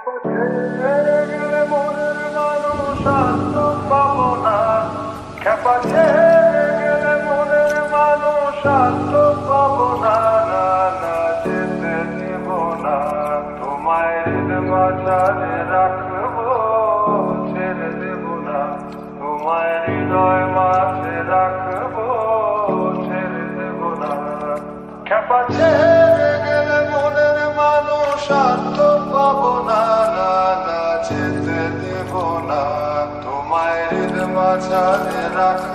ছেড়ে গেলে মনের মানুষ আর তো পাবো না। খেপা ছেড়ে গেলে মনের মানুষ আর তো পাবো না। না না, যেতে দেব না, তোমায় মাঝারে রাখবো, ছেড়ে দেব না, তোমায় হৃদয় মাঝে রাখবো, ছেড়ে দেব না। খেপা ছেড়ে গেলে মনের মানুষ আর তো পাবো না। না না, যেতে দেব না, তোমায় হৃদয় মাঝারে রাখবো।